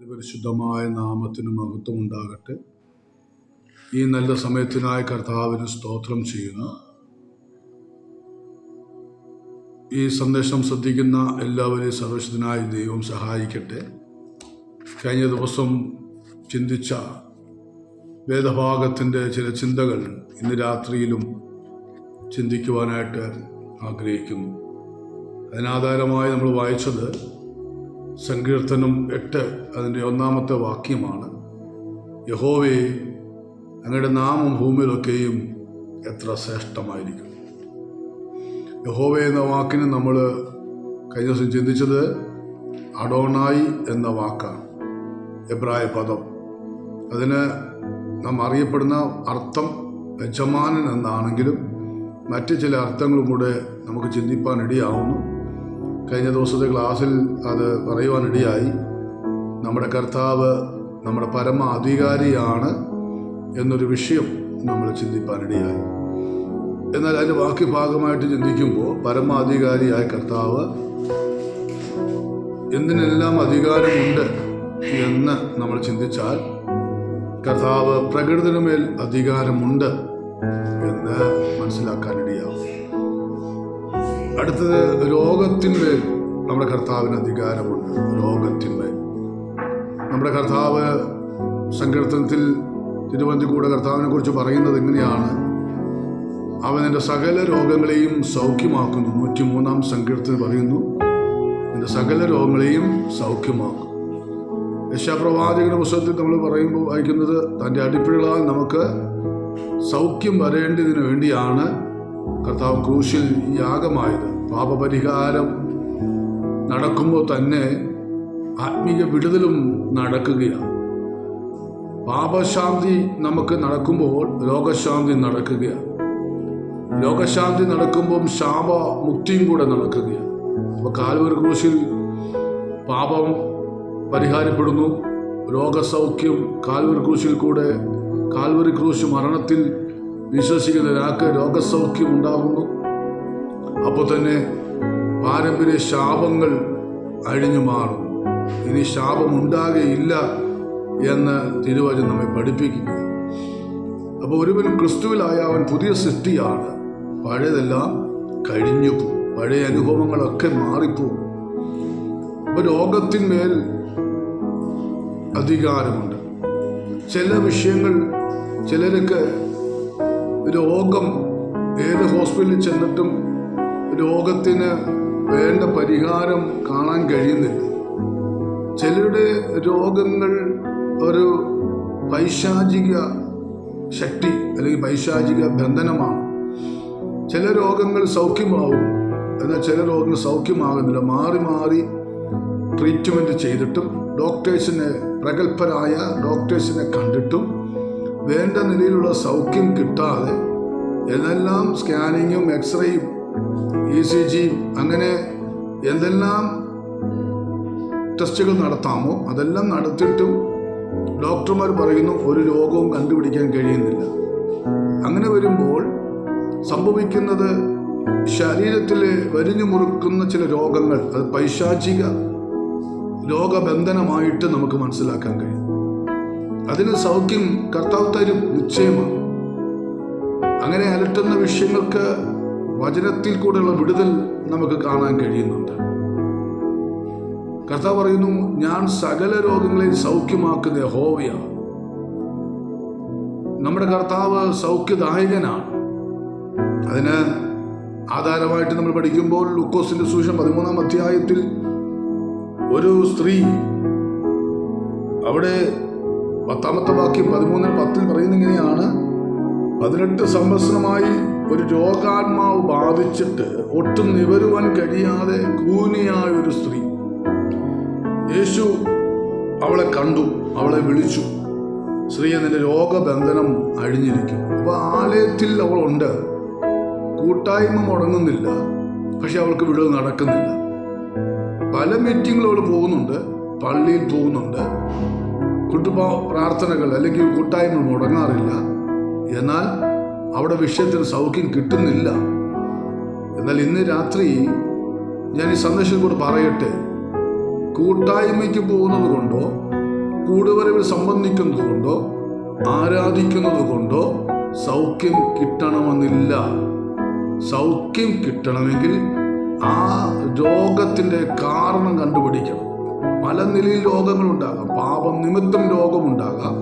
പരിശുദ്ധമായ നാമത്തിന് മഹത്വം ഉണ്ടാകട്ടെ. ഈ നല്ല സമയത്തിനായി കർത്താവിന് സ്തോത്രം ചെയ്യുന്നു. ഈ സന്ദേശം ശ്രദ്ധിക്കുന്ന എല്ലാവരെയും സർവശക്തനായ ദൈവം സഹായിക്കട്ടെ. കഴിഞ്ഞ ദിവസം ചിന്തിച്ച വേദഭാഗത്തിൻ്റെ ചില ചിന്തകൾ ഇന്ന് രാത്രിയിലും ചിന്തിക്കുവാനായിട്ട് ആഗ്രഹിക്കുന്നു. അതിനാധാരമായി നമ്മൾ വായിച്ചത് സങ്കീർത്തനം 8 അതിൻ്റെ 1-ാമത്തെ വാക്യമാണ്. യഹോവേ, അങ്ങയുടെ നാമം ഭൂമിയിലൊക്കെയും എത്ര ശ്രേഷ്ഠമായിരിക്കും. യഹോവേ എന്ന വാക്കിന് നമ്മൾ കഴിഞ്ഞ ദിവസം ചിന്തിച്ചത് അഡോണായി എന്ന വാക്കാണ്, എബ്രായ പദം. അതിന് നാം അറിയപ്പെടുന്ന അർത്ഥം യജമാനൻ എന്നാണെങ്കിലും മറ്റ് ചില അർത്ഥങ്ങളും കൂടെ നമുക്ക് ചിന്തിപ്പാനിടയാവുന്നു. കഴിഞ്ഞ ദിവസത്തെ ക്ലാസ്സിൽ അത് പറയുവാനിടയായി. നമ്മുടെ കർത്താവ് നമ്മുടെ പരമ അധികാരിയാണ് എന്നൊരു വിഷയം നമ്മൾ ചിന്തിപ്പാനിടയായി. എന്നാൽ അതിൻ്റെ ബാക്കി ഭാഗമായിട്ട് ചിന്തിക്കുമ്പോൾ പരമാധികാരിയായ കർത്താവ് എന്തിനെല്ലാം അധികാരമുണ്ട് എന്ന് നമ്മൾ ചിന്തിച്ചാൽ കർത്താവ് പ്രകൃതിനുമേൽ അധികാരമുണ്ട് എന്ന് മനസ്സിലാക്കാനിടയാവും. അടുത്തത് രോഗത്തിന്മേൽ നമ്മുടെ കർത്താവിന് അധികാരമുണ്ട്. രോഗത്തിന്മേൽ നമ്മുടെ കർത്താവ് സങ്കീർത്തനത്തിൽ തിരുവഞ്ചിക്കൂടെ കർത്താവിനെ കുറിച്ച് പറയുന്നത് എങ്ങനെയാണ്? അവൻ എൻ്റെ സകല രോഗങ്ങളെയും സൗഖ്യമാക്കുന്നു. 103-ാം സങ്കീർത്തനം പറയുന്നു, എൻ്റെ സകല രോഗങ്ങളെയും സൗഖ്യമാക്കും. യെശയ്യാപ്രവാചകന്റെ പുസ്തകത്തിൽ നമ്മൾ പറയുമ്പോൾ വായിക്കുന്നത്, തൻ്റെ അടിപ്പിഴകളാൽ നമുക്ക് സൗഖ്യം വരേണ്ടതിന് വേണ്ടിയാണ് കർത്താവ് ക്രൂശിൽ യാഗമായത്. പാപപരിഹാരം നടക്കുമ്പോൾ തന്നെ ആത്മീയ വിടുതലും നടക്കുകയാണ്. പാപശാന്തി നമുക്ക് നടക്കുമ്പോൾ രോഗശാന്തി നടക്കുകയാണ്. രോഗശാന്തി നടക്കുമ്പോൾ ശാപമുക്തിയും കൂടെ നടക്കുകയാണ്. അപ്പോൾ കാൽവരി ക്രൂശിൽ പാപം പരിഹാരപ്പെടുന്നു, രോഗസൗഖ്യം കാൽവരി ക്രൂശിൽ കൂടെ. കാൽവരി ക്രൂശ് മരണത്തിൽ വിശ്വസിക്കുന്ന ഒരാൾക്ക് രോഗസൗഖ്യം ഉണ്ടാകുന്നു. അപ്പോൾ തന്നെ പാരമ്പര്യ ശാപങ്ങൾ അഴിഞ്ഞു മാറും. ഇനി ശാപമുണ്ടാകുകയില്ല എന്ന് തിരുവചനം നമ്മെ പഠിപ്പിക്കുക. അപ്പോൾ ഒരുവൻ ക്രിസ്തുവിലായ അവൻ പുതിയ സൃഷ്ടിയാണ്. പഴയതെല്ലാം കഴിഞ്ഞു പോകും, പഴയ അനുഭവങ്ങളൊക്കെ മാറിപ്പോകും. അപ്പോൾ രോഗത്തിന്മേൽ അധികാരമുണ്ട്. ചില വിഷയങ്ങൾ, ചിലർക്ക് രോഗം ഏത് ഹോസ്പിറ്റലിൽ ചെന്നിട്ടും രോഗത്തിന് വേണ്ട പരിഹാരം കാണാൻ കഴിയുന്നില്ല. ചിലരുടെ രോഗങ്ങൾ ഒരു പൈശാചിക ശക്തി അല്ലെങ്കിൽ പൈശാചിക ബന്ധനമാണ്. ചില രോഗങ്ങൾ സൗഖ്യമാവും, എന്നാൽ ചില രോഗങ്ങൾ സൗഖ്യമാകുന്നില്ല. മാറി മാറി ട്രീറ്റ്മെൻറ്റ് ചെയ്തിട്ടും പ്രഗത്ഭരായ ഡോക്ടേഴ്സിനെ കണ്ടിട്ടും വേണ്ട നിലയിലുള്ള സൗഖ്യം കിട്ടാതെ എന്തെല്ലാം സ്കാനിങ്ങും എക്സ്റേയും ECG അങ്ങനെ എന്തെല്ലാം ടെസ്റ്റുകൾ നടത്താമോ അതെല്ലാം നടത്തിയിട്ടും ഡോക്ടർമാർ പറയുന്നു ഒരു രോഗവും കണ്ടുപിടിക്കാൻ കഴിയുന്നില്ല. അങ്ങനെ വരുമ്പോൾ സംഭവിക്കുന്നത് ശരീരത്തിൽ വരിഞ്ഞു മുറുക്കുന്ന ചില രോഗങ്ങൾ, അത് പൈശാചിക രോഗബന്ധനമായിട്ട് നമുക്ക് മനസ്സിലാക്കാൻ കഴിയും. അതിന് സൗഖ്യം കർത്താവ് തരും, നിശ്ചയമാണ്. അങ്ങനെ അലട്ടുന്ന വിഷയങ്ങൾക്ക് വചനത്തിൽ കൂടെയുള്ള വിടുതൽ നമുക്ക് കാണാൻ കഴിയുന്നുണ്ട്. കർത്താവ് പറയുന്നു, ഞാൻ സകല രോഗങ്ങളെയും സൗഖ്യമാക്കുന്ന യഹോവയാണ്. നമ്മുടെ കർത്താവ് സൗഖ്യദായകനാണ്. അതിന് ആധാരമായിട്ട് നമ്മൾ പഠിക്കുമ്പോൾ ലൂക്കോസിന്റെ സുവിശേഷം 13-ാം അധ്യായത്തിൽ ഒരു സ്ത്രീ, അവിടെ 10-ാമത്തെ വാക്യം 13-10 പറയുന്ന ഇങ്ങനെയാണ്, 18 സംവത്സരമായി ഒരു രോഗാത്മാവ് ബാധിച്ചിട്ട് ഒട്ടും നിവരുവാൻ കഴിയാതെ കൂനിയായ ഒരു സ്ത്രീ. യേശു അവളെ കണ്ടു, അവളെ വിളിച്ചു, സ്ത്രീയെ, നിന്റെ രോഗബന്ധനം അഴിഞ്ഞിരിക്കും. അപ്പോൾ ആലയത്തിൽ അവളുണ്ട്, കൂട്ടായ്മ മുടങ്ങുന്നില്ല, പക്ഷെ അവൾക്ക് വിടുതൽ നടക്കുന്നില്ല. പല മീറ്റിങ്ങുകളും അവൾ പോകുന്നുണ്ട്, പള്ളിയിൽ പോകുന്നുണ്ട്, കുടുംബ പ്രാർത്ഥനകൾ അല്ലെങ്കിൽ കൂട്ടായ്മ മുടങ്ങാറില്ല. എന്നാൽ അവിടെ വിഷയത്തിന് സൗഖ്യം കിട്ടുന്നില്ല. എന്നാൽ ഇന്ന് രാത്രി ഞാൻ ഈ സന്ദേശം കൂടെ പറയട്ടെ, കൂട്ടായ്മയ്ക്ക് പോകുന്നത് കൊണ്ടോ കൂടുവരവിൽ സംബന്ധിക്കുന്നത് കൊണ്ടോ ആരാധിക്കുന്നത് കൊണ്ടോ സൗഖ്യം കിട്ടണമെന്നില്ല. സൗഖ്യം കിട്ടണമെങ്കിൽ ആ രോഗത്തിൻ്റെ കാരണം കണ്ടുപിടിക്കണം. പല നിലയിൽ രോഗങ്ങളുണ്ടാകാം. പാപം നിമിത്തം രോഗമുണ്ടാകാം,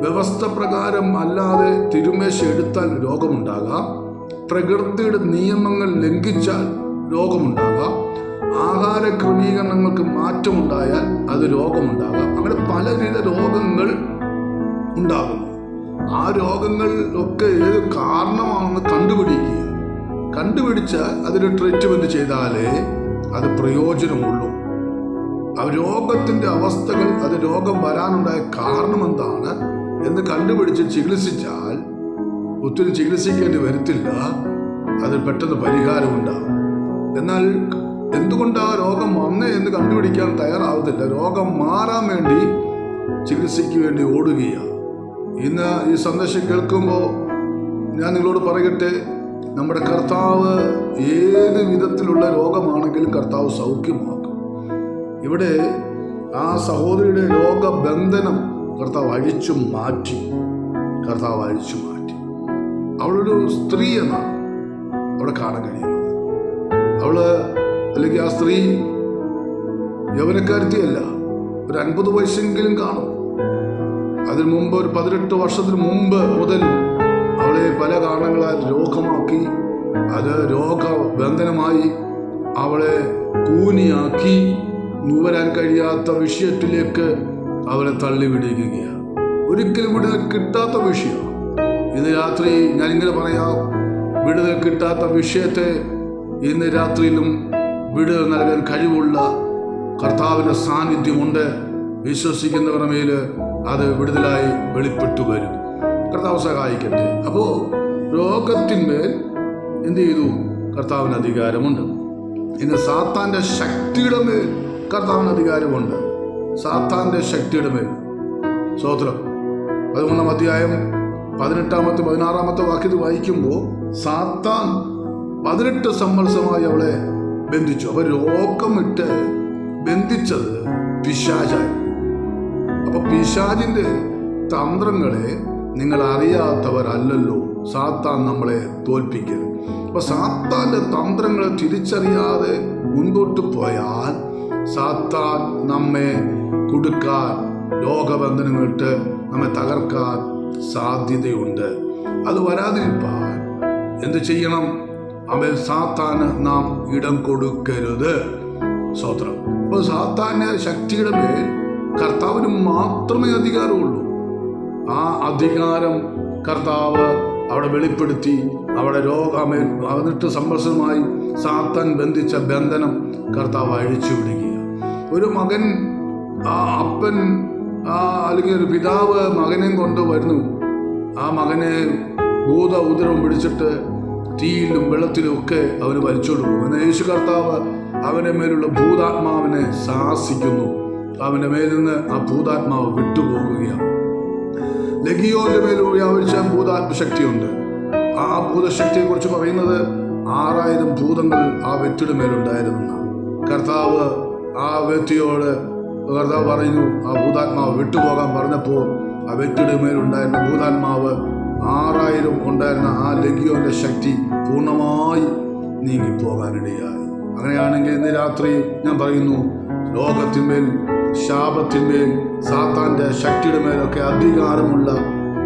വ്യവസ്ഥ പ്രകാരം അല്ലാതെ തിരുമേശ എടുത്താൽ രോഗമുണ്ടാകാം, പ്രകൃതിയുടെ നിയമങ്ങൾ ലംഘിച്ചാൽ രോഗമുണ്ടാകാം, ആഹാര ക്രമീകരണങ്ങൾക്ക് മാറ്റമുണ്ടായാൽ അത് രോഗമുണ്ടാകാം. അങ്ങനെ പലവിധ രോഗങ്ങൾ ഉണ്ടാകുന്നു. ആ രോഗങ്ങൾ ഒക്കെ ഏത് കാരണമാണെന്ന് കണ്ടുപിടിച്ച് അതിന് ട്രീറ്റ്മെന്റ് ചെയ്താലേ അത് പ്രയോജനമുള്ളൂ. ആ രോഗത്തിന്റെ അവസ്ഥകൾ, അത് രോഗം വരാനുണ്ടായ കാരണം എന്താണ് എന്ന് കണ്ടുപിടിച്ച് ചികിത്സിച്ചാൽ ഒത്തിരി ചികിത്സിക്കേണ്ടി വരത്തില്ല, അതിൽ പെട്ടെന്ന് പരിഹാരമുണ്ടാകും. എന്നാൽ എന്തുകൊണ്ട് ആ രോഗം വന്നേ എന്ന് കണ്ടുപിടിക്കാൻ തയ്യാറാവത്തില്ല. രോഗം മാറാൻ വേണ്ടി ചികിത്സയ്ക്ക് വേണ്ടി ഓടുകയാണ്. ഇന്ന് ഈ സന്ദേശം കേൾക്കുമ്പോൾ ഞാൻ നിങ്ങളോട് പറയട്ടെ, നമ്മുടെ കർത്താവ് ഏത് വിധത്തിലുള്ള രോഗമാണെങ്കിലും കർത്താവ് സൗഖ്യമാക്കും. ഇവിടെ ആ സഹോദരിയുടെ രോഗബന്ധനം കർത്താവ് അഴിച്ചു മാറ്റി. അവളൊരു സ്ത്രീ എന്നാണ് അവിടെ കാണാൻ കഴിയുന്നത്. അവള് അല്ലെങ്കിൽ ആ സ്ത്രീ യൗവനക്കാരത്തിയല്ല, ഒരു 50 വയസ്സെങ്കിലും കാണും. അതിനു മുമ്പ് ഒരു 18 വർഷത്തിന് മുമ്പ് മുതൽ അവളെ പല കാരണങ്ങളാൽ രോഗമാക്കി. അത് രോഗബന്ധനമായി അവളെ കൂനിയാക്കി നുവരാൻ കഴിയാത്ത വിഷയത്തിലേക്ക് അവളെ തള്ളിവിടുകയാണ്. ഒരിക്കലും വിടുതൽ കിട്ടാത്ത വിഷയം. ഇന്ന് രാത്രി ഞാനിങ്ങനെ പറയാം, വിടുതൽ കിട്ടാത്ത വിഷയത്തെ ഇന്ന് രാത്രിയിലും വിടുതൽ നൽകാൻ കഴിവുള്ള കർത്താവിൻ്റെ സാന്നിധ്യമുണ്ട്. വിശ്വസിക്കുന്നവരുടെ മേൽ അത് വിടുതലായി വെളിപ്പെട്ടു വരും. കർത്താവ് സഹായിക്കട്ടെ. അപ്പോൾ രോഗത്തിന്മേൽ എന്ത് ചെയ്തു? കർത്താവിന് അധികാരമുണ്ട്. ഇന്ന് സാത്താൻ്റെ ശക്തിയുടെ മേൽ കർത്താവിന് അധികാരമുണ്ട്. സാത്താൻ്റെ ശക്തിയുടെ മേൽ. സ്തോത്രം. 13-ാം അധ്യായം 18-ാമത്തെ 16-ാമത്തെ വാക്യത്തിൽ വായിക്കുമ്പോൾ സാത്താൻ 18 സംവത്സരമായി അവളെ ബന്ധിച്ചു. അപ്പോൾ രോഗമിട്ട് ബന്ധിച്ചത് പിശാചായി. അപ്പൊ പിശാചിന്റെ തന്ത്രങ്ങളെ നിങ്ങൾ അറിയാത്തവരല്ലല്ലോ. സാത്താൻ നമ്മളെ തോൽപ്പിക്കരുത്. അപ്പൊ സാത്താന്റെ തന്ത്രങ്ങളെ തിരിച്ചറിയാതെ മുൻപോട്ട് പോയാൽ സാത്താൻ നമ്മെ കുടുക്കാൻ, രോഗബന്ധനങ്ങളിട്ട് നമ്മെ തകർക്കാൻ സാധ്യതയുണ്ട്. അത് വരാതിരിക്കാൻ എന്ത് ചെയ്യണം? അവൻ സാത്താന് നാം ഇടം കൊടുക്കരുത്. സ്തോത്രം. അപ്പോൾ സാത്താന്റെ ശക്തിയുടെ മേൽ കർത്താവിന് മാത്രമേ അധികാരമുള്ളൂ. ആ അധികാരം കർത്താവ് അവിടെ വെളിപ്പെടുത്തി. അവിടെ 18 സംവത്സരമായി സാത്താൻ ബന്ധിച്ച ബന്ധനം കർത്താവ് അഴിച്ചു വിടുകയാണ്. ഒരു മകൻ, അപ്പൻ അല്ലെങ്കിൽ ഒരു പിതാവ് മകനെ കൊണ്ടുവരുന്നു. ആ മകനെ ഭൂത ഉദരം പിടിച്ചിട്ട് തീയിലും വെള്ളത്തിലും ഒക്കെ അവന് വലിച്ചോണ്ട് പോകും. എന്നാൽ യേശു കർത്താവ് അവൻ്റെ മേലുള്ള ഭൂതാത്മാവിനെ ശാസിക്കുന്നു. അവൻ്റെ മേലിൽ നിന്ന് ആ ഭൂതാത്മാവ് വിട്ടുപോകുകയാണ്. ലഗിയോന്റെ മേൽ വ്യാപരിച്ച ഭൂതാത്മശക്തിയുണ്ട്. ആ ഭൂതശക്തിയെക്കുറിച്ച് പറയുന്നത് 6000 ഭൂതങ്ങൾ ആ വ്യക്തിയുടെ മേലുണ്ടായിരുന്നു. കർത്താവ് ആ വ്യക്തിയോട് പറഞ്ഞു, ആ ഭൂതാത്മാവ് വിട്ടുപോകാൻ പറഞ്ഞപ്പോൾ ആ വ്യക്തിയുടെ മേലുണ്ടായിരുന്ന ഭൂതാത്മാവ് 6000 ഉണ്ടായിരുന്ന ആ ലഗിയോന്റെ ശക്തി പൂർണ്ണമായി നീങ്ങിപ്പോകാനിടയായി. അങ്ങനെയാണെങ്കിൽ ഇന്ന് രാത്രി ഞാൻ പറയുന്നു, രോഗത്തിന്മേൽ, ശാപത്തിന്മേൽ, സാത്താന്റെ ശക്തിയുടെ മേലൊക്കെ അധികാരമുള്ള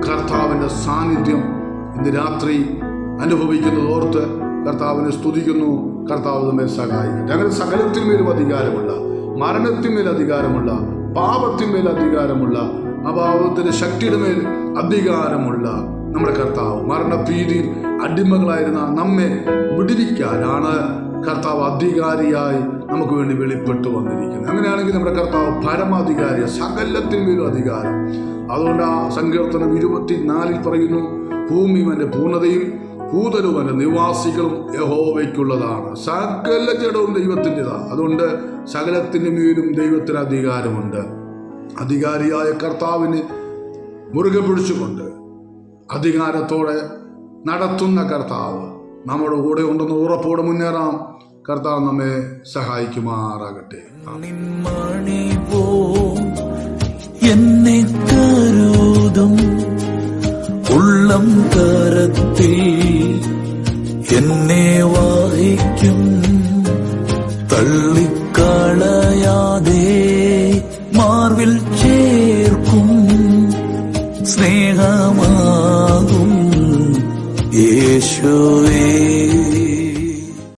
കർത്താവിൻ്റെ സാന്നിധ്യം ഇന്ന് രാത്രി അനുഭവിക്കുന്നത് ഓർത്ത് കർത്താവിനെ സ്തുതിക്കുന്നു. കർത്താവ് നമ്മെ സഹായിക്കട്ടെ. അങ്ങനെ സകലത്തിന്മേലും അധികാരമുള്ള, മരണത്തിന്മേൽ അധികാരമുള്ള, പാപത്തിന്മേൽ അധികാരമുള്ള, അഭാവത്തിന്റെ ശക്തിയുടെ മേൽ അധികാരമുള്ള നമ്മുടെ കർത്താവ് മരണഭീതിയിൽ അടിമകളായിരുന്ന നമ്മെ വിടുവിക്കാനാണ് കർത്താവ് അധികാരിയായി നമുക്ക് വേണ്ടി വെളിപ്പെട്ടു വന്നിരിക്കുന്നത്. അങ്ങനെയാണെങ്കിൽ നമ്മുടെ കർത്താവ് പരമാധികാരി, സകലത്തിന്മേലും അധികാരം. അതുകൊണ്ട് ആ സങ്കീർത്തനം 24 പറയുന്നു, ഭൂമി അവന്റെ പൂർണ്ണതയും ഭൂതലവും അവന്റെ നിവാസികളും യഹോവയ്ക്കുള്ളതാണ്. സകല ജഡവും ദൈവത്തിൻ്റെതാണ്. അതുകൊണ്ട് സകലത്തിൻ്റെ മേലും ദൈവത്തിന് അധികാരമുണ്ട്. അധികാരിയായ കർത്താവിനെ മുറുകെ പിടിച്ചുകൊണ്ട് അധികാരത്തോടെ നടത്തുന്ന കർത്താവ് നമ്മുടെ കൂടെ ഉണ്ടെന്ന് ഉറപ്പോടെ മുന്നേറാം. കർത്താവ് നമ്മെ സഹായിക്കുമാറാകട്ടെ. വലം കരത്തിൽ എന്നെ വഹിക്കും. തള്ളിക്കളയാതെ മാർവിൽ ചേർക്കും. സ്നേഹമാകും യേശുവേ